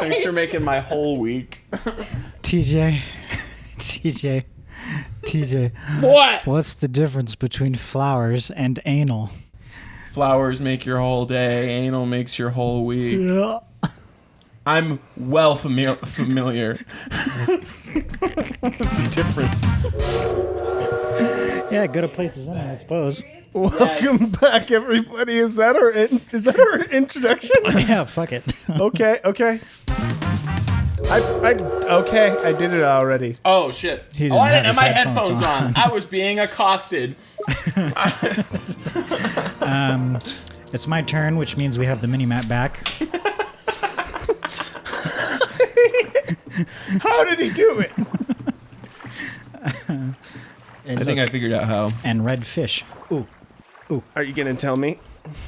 Thanks for making my whole week. TJ. What? What's the difference between flowers and anal? Flowers make your whole day. Anal makes your whole week. Yeah. I'm well familiar. The difference. Yeah, good a place as any, I suppose. Welcome back, everybody. Is that our introduction? Yeah, fuck it. Okay. I did it already. Oh shit! He didn't I didn't have have my his headphones headphones on. I was being accosted. It's my turn, which means we have the mini-map back. How did he do it? I think I figured out how. And red fish. Ooh. Are you gonna tell me?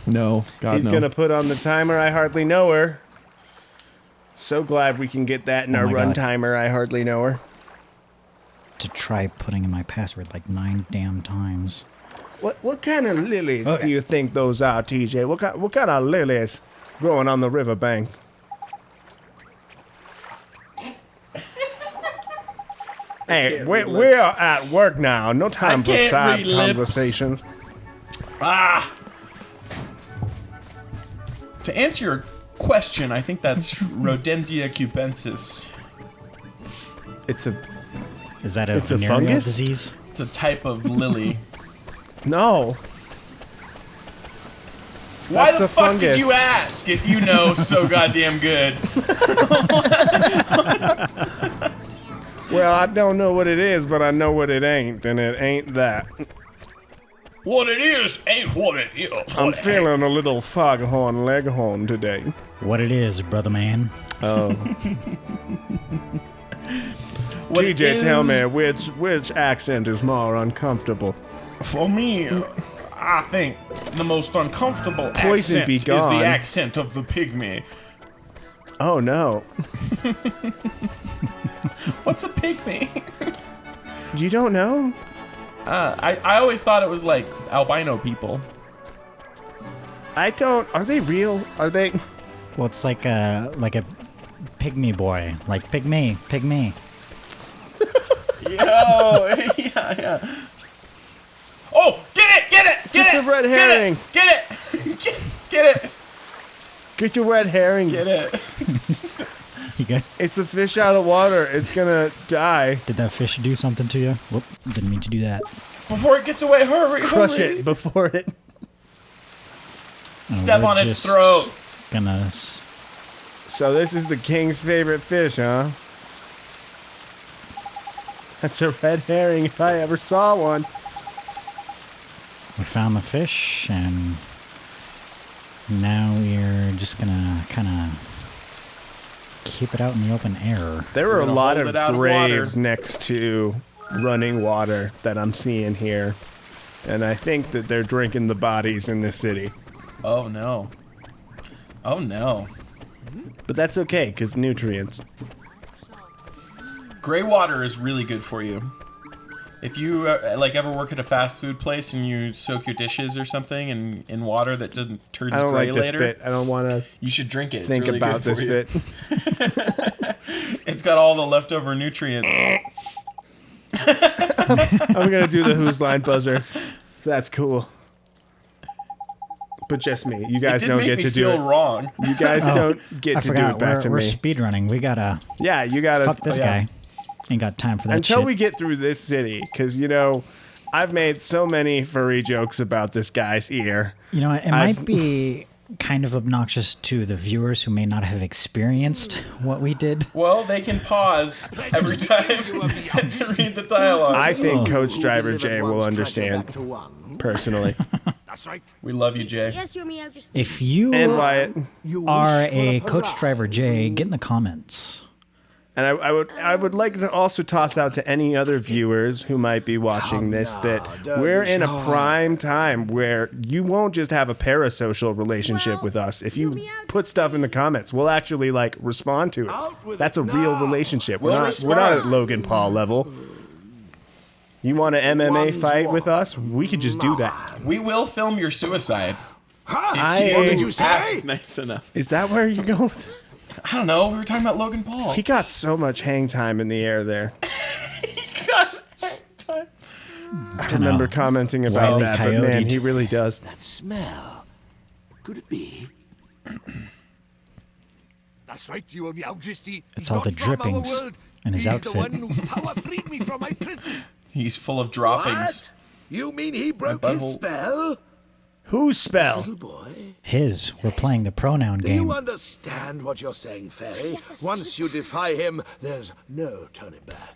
No, God, He's no. gonna put on the timer. I hardly know her. So glad we can get that in our my run God. timer. I hardly know her. To try putting in my password like 9 damn times. What kind of lilies do you think those are, TJ? What kind of lilies growing on the riverbank? Hey, we're at work now. No time for can't side read lips. conversations. To answer your question, I think that's Rodentia cubensis. It's a Is that a It's a venereal fungus? disease? It's a type of lily. no. Why That's the a fuck fungus. did you ask if you know so goddamn good? Well, I don't know what it is, but I know what it ain't, and it ain't that. What it is ain't what it is. I'm feeling a little foghorn leghorn today. What it is, brother man. Oh. What it TJ, tell is- me which accent is more uncomfortable. For me, I think the most uncomfortable Poison accent be is gone. the accent of the pygmy. Oh no. What's a pygmy? You don't know? I always thought it was like albino people. I don't. Are they real? Are they? Well, it's like a pygmy boy. Like pygmy. Yo, yeah. Oh, get it! the red herring. Get it! Get your red herring. Get it! You good? It's a fish out of water. It's gonna die. Did that fish do something to you? Whoop, didn't mean to do that. Before it gets away, hurry! Crush it before it. Step We're on its just throat. Gonna So this is the king's favorite fish, huh? That's a red herring if I ever saw one. We found the fish, and now we're just gonna kind of keep it out in the open air. There are a gonna lot hold of it out of graves water. next to running water that I'm seeing here. And I think that they're drinking the bodies in this city. Oh no. Oh no. But that's okay, because nutrients. Gray water is really good for you. If you ever work at a fast food place and you soak your dishes or something in water that doesn't turn I don't gray like this later, bit. I don't want to you should drink it. It's think really about good this for you. bit. It's got all the leftover nutrients. I'm going to do the Who's Line buzzer. That's cool. But just me. You guys It did don't make get me to do feel it. wrong. You guys don't get I to do forgot. it back to We're me. speed running. We gotta Yeah, you got to. fuck this guy. Ain't got time for that Until shit. we get through this city, because, I've made so many furry jokes about this guy's ear. You know, it I've- might be kind of obnoxious to the viewers who may not have experienced what we did. Well, they can pause every time to read the dialogue. I think Coach Driver Jay will understand, personally. That's right. We love you, Jay. Yes, you're me. I'm just. If you And Wyatt. are a Coach Driver J, get in the comments. And I would like to also toss out to any other viewers who might be watching this that we're in a prime time where you won't just have a parasocial relationship with us. If you put stuff in the comments, we'll actually respond to it. That's a real relationship. We're not at Logan Paul level. You want an MMA fight with us? We could just do that. We will film your suicide. Huh? I- What did you say? That's nice enough. Is that where you're going with I don't know. We were talking about Logan Paul. He got so much hang time in the air there. I remember commenting about Wile E. that, but man, Coyote. he really does. That smell. Could it be? That's right, Your Majesty. It's all the drippings in his outfit. The one whose power freed me from my prison. He's full of droppings. What? You mean he broke My his butthole. spell? Whose spell? Little boy. His. We're playing the pronoun Do game. you understand what you're saying, Fairy? Once you defy him, there's no turning back.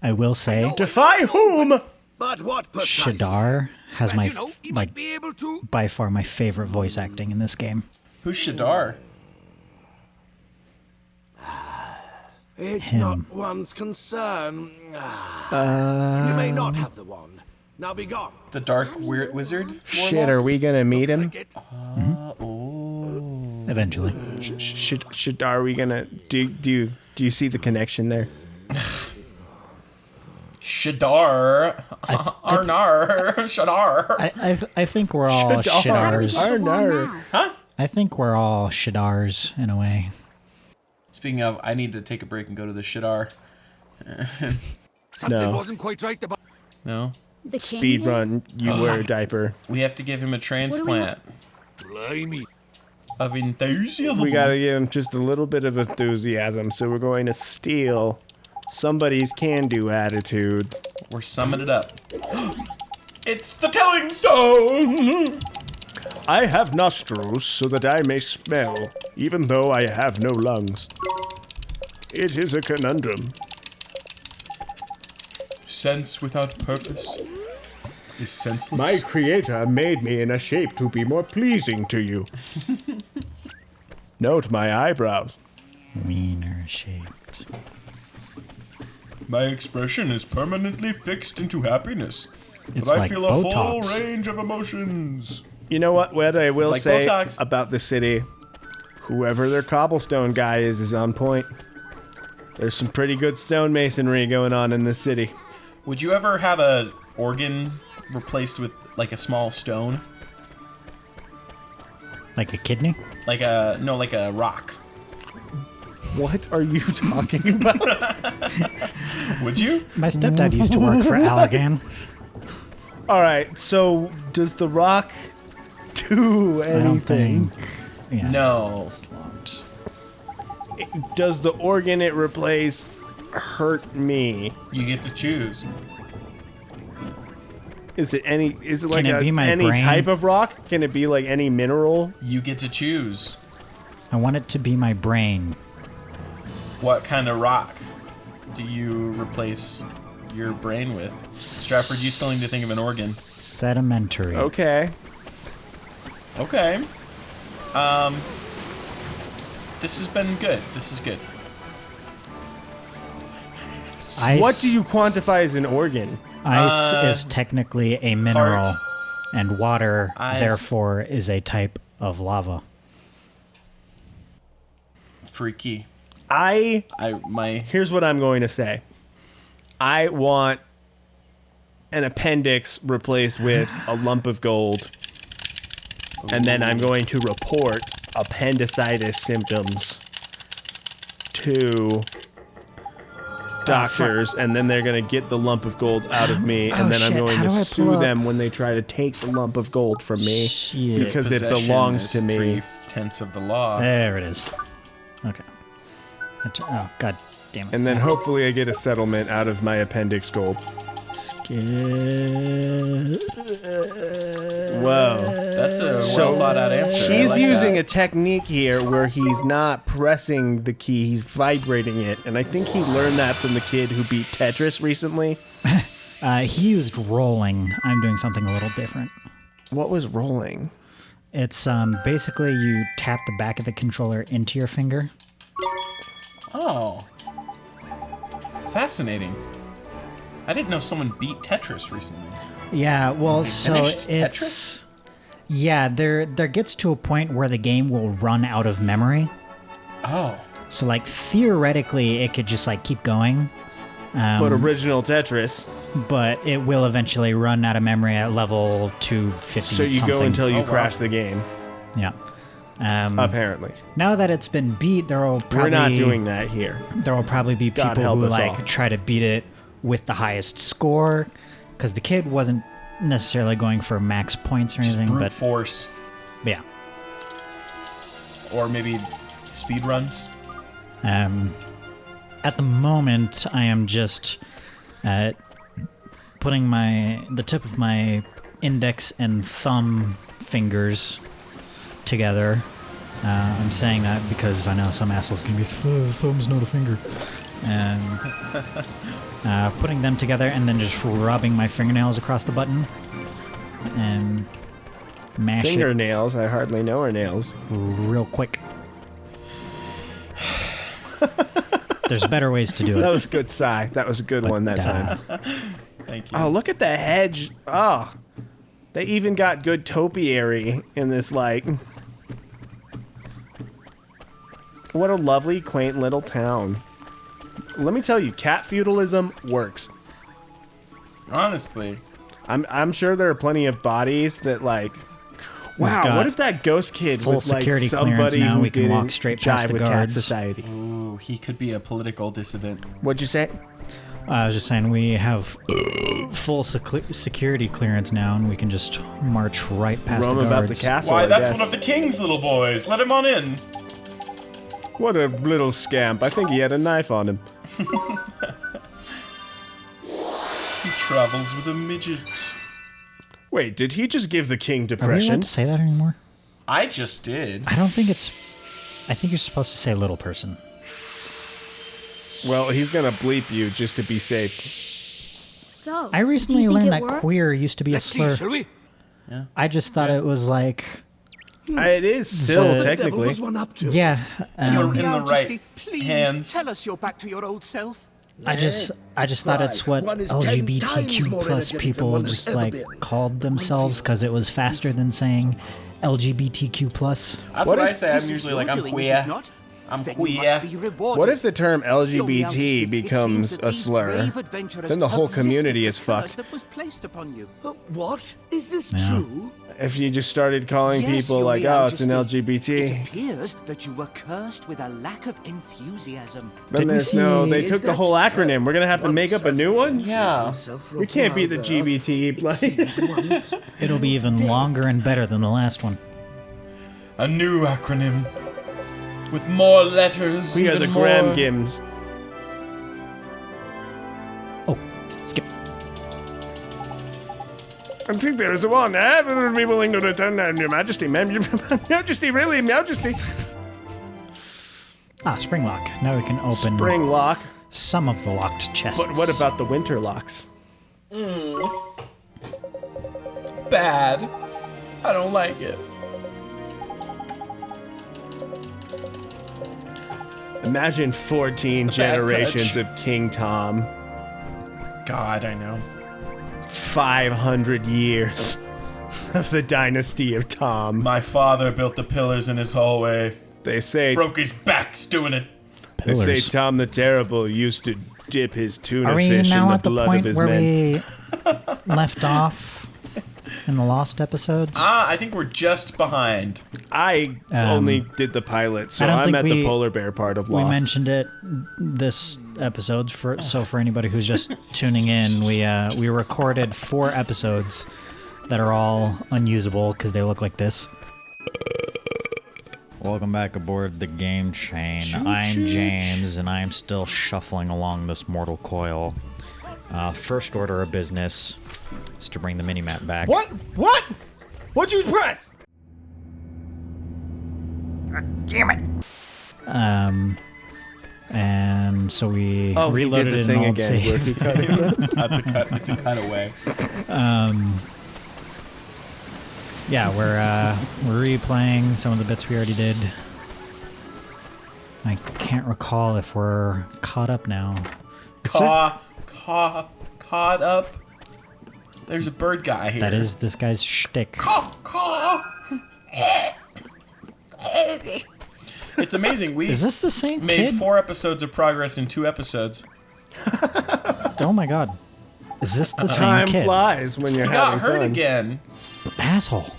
I will say, Defy whom? But what precisely? Shadar has my, You know, he might be able to. by far my favorite voice acting in this game. Who's Shadar? It's Him. not one's concern. You may not have the wand. Now be gone. The dark weird wizard? Shit, are we gonna meet him? Like it. Eventually. Are we gonna do you see the connection there? Shadar. Arnar. Shadar. I think we're all Shadars. Arnar. Huh? I think we're all Shadars in a way. Speaking of, I need to take a break and go to the Shadar. Something No. wasn't quite right about. No? The Speed run, you wear a diaper. We have to give him a transplant Blimey. of enthusiasm. We gotta give him just a little bit of enthusiasm, so we're going to steal somebody's can-do attitude. We're summing it up. It's the telling stone! I have nostrils so that I may smell, even though I have no lungs. It is a conundrum. Sense without purpose is senseless. My creator made me in a shape to be more pleasing to you. Note my eyebrows. Wiener shaped. My expression is permanently fixed into happiness. It's but I like feel a full Botox. range of emotions. You know what I will like say Botox. about the city? Whoever their cobblestone guy is on point. There's some pretty good stonemasonry going on in this city. Would you ever have a organ replaced with like a small stone? Like a kidney? Like a rock. What are you talking about? Would you? My stepdad used to work for Allergan. All right, so does the rock do I don't anything? think. Yeah, No. it's not. Does the organ it replace hurt me? You get to choose. Is it like it be my any brain? type of rock? Can it be like any mineral? You get to choose. I want it to be my brain. What kind of rock do you replace your brain with? Stratford, you still need to think of an organ. Sedimentary. Okay. Okay. This has been good. This is good. Ice, What do you quantify as an organ? Ice is technically a mineral, heart. and water, Eyes. therefore, is a type of lava. Freaky. Here's what I'm going to say. I want an appendix replaced with a lump of gold. And then I'm going to report appendicitis symptoms to doctors, and then they're going to get the lump of gold out of me, and Oh, then I'm shit. going How do I to pull sue up- them when they try to take the lump of gold from me Shit. because it Possession belongs is to me. 3/10 of the law. There it is. Okay. Oh, god damn it. And then hopefully I get a settlement out of my appendix gold. Whoa. That's a So, well thought out answer. I He's like using that. a technique here where he's not pressing the key, he's vibrating it. And I think he learned that from the kid who beat Tetris recently. He used rolling. I'm doing something a little different. What was rolling? It's basically you tap the back of the controller into your finger. Oh. Fascinating. I didn't know someone beat Tetris recently. Yeah, well, so finished it's yeah, there gets to a point where the game will run out of memory. Oh. So like theoretically it could just like keep going. But original Tetris. But it will eventually run out of memory at level 250. So you something. go until you Oh, wow. crash the game. Yeah. Apparently. Now that it's been beat, there will probably... We're not doing that here. There will probably be God people help who us like all. try to beat it with the highest score, because the kid wasn't necessarily going for max points or Just anything, brute but force. yeah. Or maybe speed runs. At the moment, I am just putting the tip of my index and thumb fingers together. I'm saying that because I know some assholes can be, thumb's not a finger. Putting them together and then just rubbing my fingernails across the button and mash Fingernails? I hardly know her nails. it real quick. There's better ways to do That it. was a good sigh. That was a good one that time. Thank you. Oh, look at the hedge. Oh, they even got good topiary in this, like... What a lovely, quaint little town. Let me tell you, cat feudalism works. Honestly. I'm sure there are plenty of bodies that, like... Wow, got what if that ghost kid full was, like, security clearance somebody now. who We can walk didn't straight past jive the with Cat guards. Society? Ooh, he could be a political dissident. What'd you say? I was just saying we have full security clearance now, and we can just march right past Roam the about guards. the castle, Why, I that's guess. one of the king's little boys. Let him on in. What a little scamp. I think he had a knife on him. He travels with a midget. Wait, did he just give the king Are we depression? allowed to say that anymore? I just did. I don't think it's... I think you're supposed to say little person. Well, he's gonna bleep you just to be safe. So, I recently do you think learned it that works? queer used to be a slur. we? I just thought it was like... It is still, The- Devil technically. was one up to. Yeah, You're in the Majesty, right please hands. tell us you're back to your old self. I just thought it's what One is 10 times LGBTQ more plus energetic than people one has just ever like been. called themselves because it was faster than saying LGBTQ plus. That's What what I if- say. I'm This is usually your like, I'm doing, is queer. it not? I'm Then you queer. must be rewarded. What if the term Your Majesty, LGBT it becomes seems that a these slur? brave adventurers Then the whole have community lifted is the curse fucked. That was placed upon you. What? Is this Yeah. true? If you just started calling Yes, people your like, oh, it's an Majesty. It LGBT, appears that you were cursed with a lack of enthusiasm. then Did we there's no, see- they Is took the that whole so? acronym. We're gonna have to One make up a new one? Yeah. We can't be the GBT. Like, It'll be even longer and better than the last one. A new acronym. With more letters. we are the even more. Graham Gims. Oh, skip. I think there is one. I would be willing to return that, Your Majesty. Majesty, really, Majesty. Ah, spring lock. Now we can open Spring lock. some of the locked chests. But what about the winter locks? Bad. I don't like it. Imagine 14 It's the bad generations touch. of King Tom. God, I know. 500 years of the dynasty of Tom. My father built the pillars in his hallway. They say Broke his back doing it. they say Pillars? Tom the Terrible used to dip his tuna Are we fish in now the at the blood point of his where men. we left off in the Lost episodes? I think we're just behind. I only did the pilot, so I don't I'm think at the we- polar bear part of We Lost. mentioned it this episode, for anybody who's just tuning in, we recorded 4 episodes that are all unusable because they look like this. Welcome back aboard the game chain. I'm James, and I'm still shuffling along this mortal coil. First order of business is to bring the mini-map back. What? What? What'd you press? And so we Oh, he reloaded did the an thing old again. Where save. he cut it. That's a cutaway. Yeah, we're replaying some of the bits we already did. I can't recall if we're caught up now. Caught up. There's a bird guy here. That is this guy's shtick. It's amazing. We Is this the same made kid? 4 episodes of progress in 2 episodes. Oh my god. Is this the same Time kid? flies when you're He having got hurt fun. again. Asshole.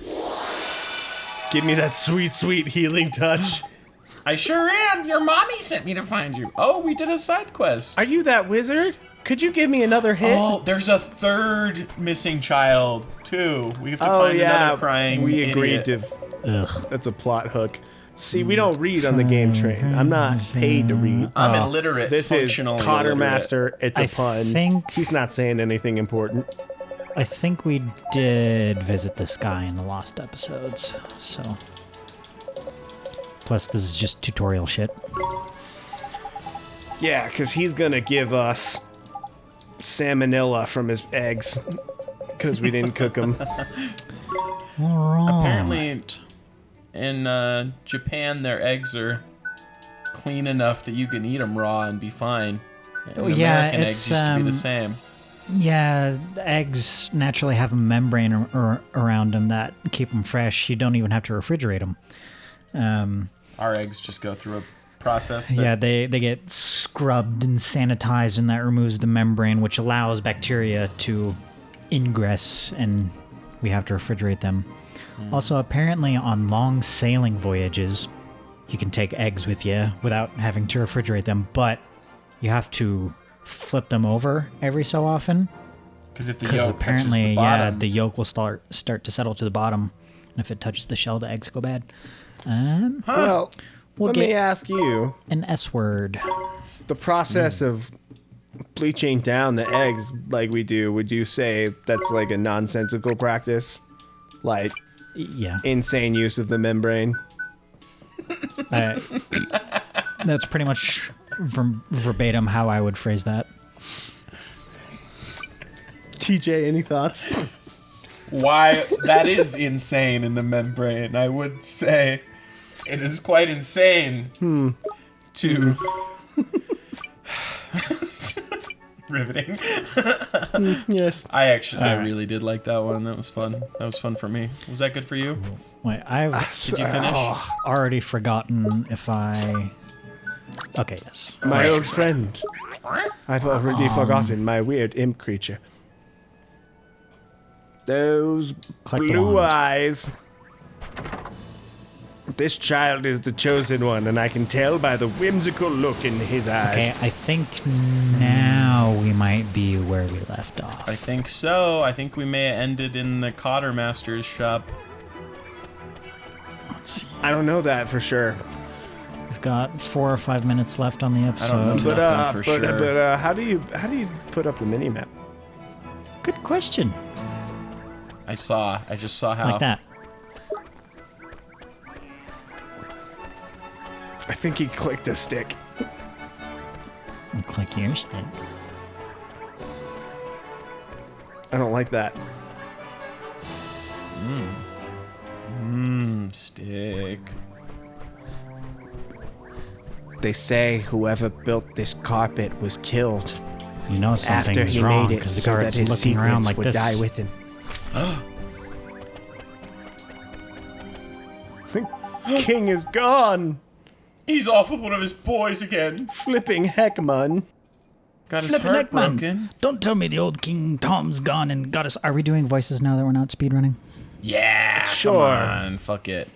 Give me that sweet, sweet healing touch. I sure am. Your mommy sent me to find you. Oh, we did a side quest. Are you that wizard? Could you give me another hit? Oh, there's a third missing child, too. We have to find another crying we agreed idiot. to. Ugh. That's a plot hook. See, we don't read on the game train. I'm not paid to read. I'm illiterate. This is functionally Cotter illiterate. Master. It's a I pun. think- He's not saying anything important. I think we did visit this guy in the lost episodes, so. Plus, this is just tutorial shit. Yeah, because he's going to give us salmonella from his eggs because we didn't cook them. All right. Apparently, in Japan, their eggs are clean enough that you can eat them raw and be fine. And Yeah, American it's, eggs used to be the same. Yeah, eggs naturally have a membrane around them that keep them fresh. You don't even have to refrigerate them. Our eggs just go through a process. That, Yeah, they get scrubbed and sanitized, and that removes the membrane, which allows bacteria to ingress, and we have to refrigerate them. Also, apparently on long sailing voyages, you can take eggs with you without having to refrigerate them, but you have to flip them over every so often. Because if the Because yolk apparently, touches the bottom, the yolk will start to settle to the bottom, and if it touches the shell, the eggs go bad. Well, We'll let get me ask you, an S word. the process of bleaching down the eggs like we do, would you say that's like a nonsensical practice? Like Yeah, insane use of the membrane? that's pretty much verbatim how I would phrase that. TJ, any thoughts? why that is insane in the membrane, I would say it is quite insane to riveting. Yes. I Alright. really did like that one. That was fun. That was fun for me. Was that good for you? Wait, I've Did you finish? already forgotten if I... Okay, yes. My old friend. I've already forgotten my weird imp creature. Those Collect the blue wand. eyes. This child is the chosen one, and I can tell by the whimsical look in his eyes. Okay, I think now we might be where we left off. I think so. I think we may have ended in the Cotter Master's shop. Let's see. I don't know that for sure. We've got 4 or 5 minutes left on the I don't know. episode. But Nothing for sure. how do you put up the mini map? Good question. I just saw how. Like that. I think he clicked a stick. And click your stick. I don't like that. Stick. They say whoever built this carpet was killed You know something's after he wrong made it, because the so that guard's his looking around secrets like would this. die with him. The king is gone. He's off with one of his boys again. Flipping heck, man. Got his Flippin' heart heck, man. broken. Don't tell me the old King Tom's gone and got us. Are we doing voices now that we're not speedrunning? Yeah, Sure. Come on, fuck it.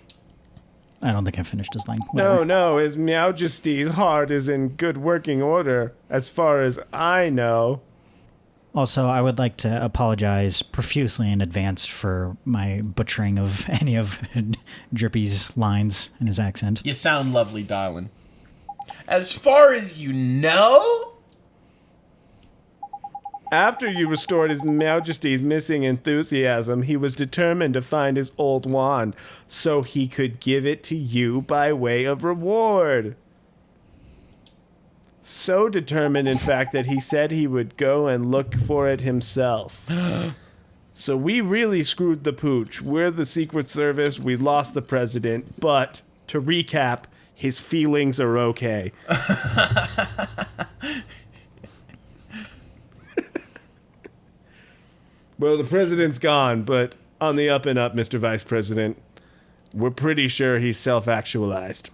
I don't think I finished his line. No, Whatever. no, His Majesty's heart is in good working order, as far as I know. Also, I would like to apologize profusely in advance for my butchering of any of Drippy's lines and his accent. You sound lovely, darling. As far as you know, After you restored His Majesty's missing enthusiasm, he was determined to find his old wand, so he could give it to you by way of reward. So determined, in fact, that he said he would go and look for it himself. So we really screwed the pooch. We're the Secret Service, we lost the president, but, to recap, his feelings are okay. Well, the president's gone, but on the up and up, Mr. Vice President. We're pretty sure he's self-actualized.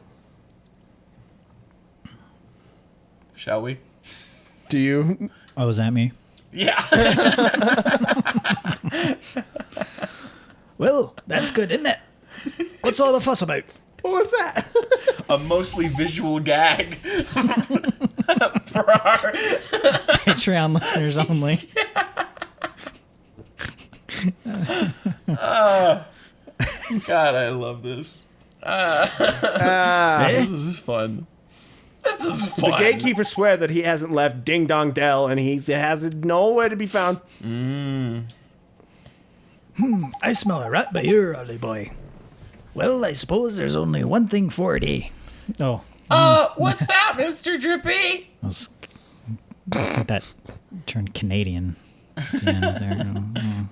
shall we? Do you? Oh, is that me? Yeah. Well, that's good, isn't it? What's all the fuss about? What was that? A mostly visual gag for our Patreon listeners only. God, I love this. This is fun. This is fun. The gatekeeper swear that he hasn't left Ding Dong Dell, and he has nowhere to be found. I smell a rat by here, Ollie boy. Well, I suppose there's only one thing for it, eh? Oh, What's that, Mr. Drippy? I was, I think that turned Canadian at the end there.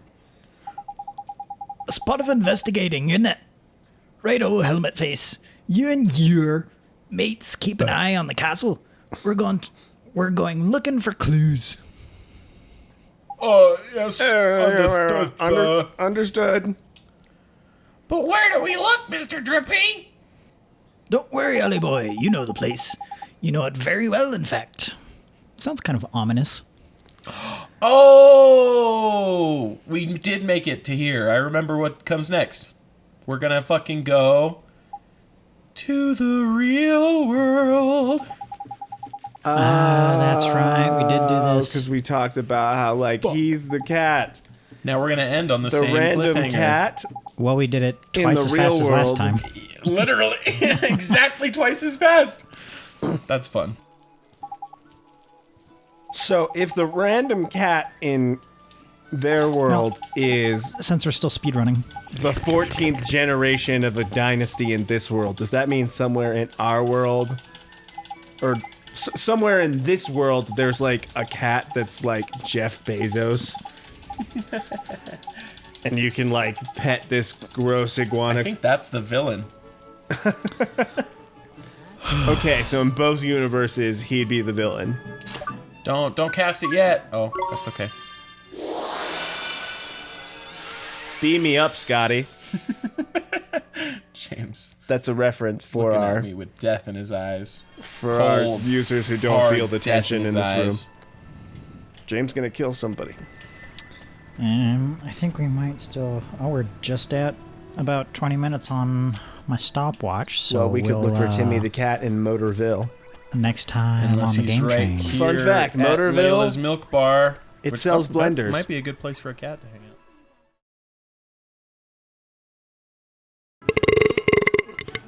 A spot of investigating, isn't it? Righto, helmet face. You and your mates keep an eye on the castle. We're going looking for clues. Oh, yes, understood. Understood. But where do we look, Mr. Drippy? Don't worry, Ollie boy. You know the place. You know it very well, in fact. Sounds kind of ominous. Oh, we did make it to here. I remember what comes next. We're gonna fucking go to the real world. That's right. We did do Because this. we talked about how, like, he's the cat. Now we're gonna end on the The same random cliffhanger. cat. Well, we did it In twice the as real fast as last world. time. Literally, exactly twice as fast. That's fun. So if the random cat in their world is Since we're still speedrunning. the 14th generation of a dynasty in this world, does that mean somewhere in our world, or somewhere in this world, there's like a cat that's like Jeff Bezos? And you can like pet this gross iguana. I think that's the villain. Okay, so in both universes, he'd be the villain. Don't cast it yet. Oh, that's okay. Beam me up, Scotty. James That's a reference for looking our at me with death in his eyes. our Cold, users who don't hard feel the death tension in his this room. eyes. James gonna kill somebody. I think we might still... Oh, we're just at about 20 minutes on my stopwatch, so Well, we could look for Timmy uh, the cat in Motorville. next time Unless on the he's game right train. here Fun fact, at Motorville, Layla's Milk Bar. it which- sells that blenders. Might be a good place for a cat to hang.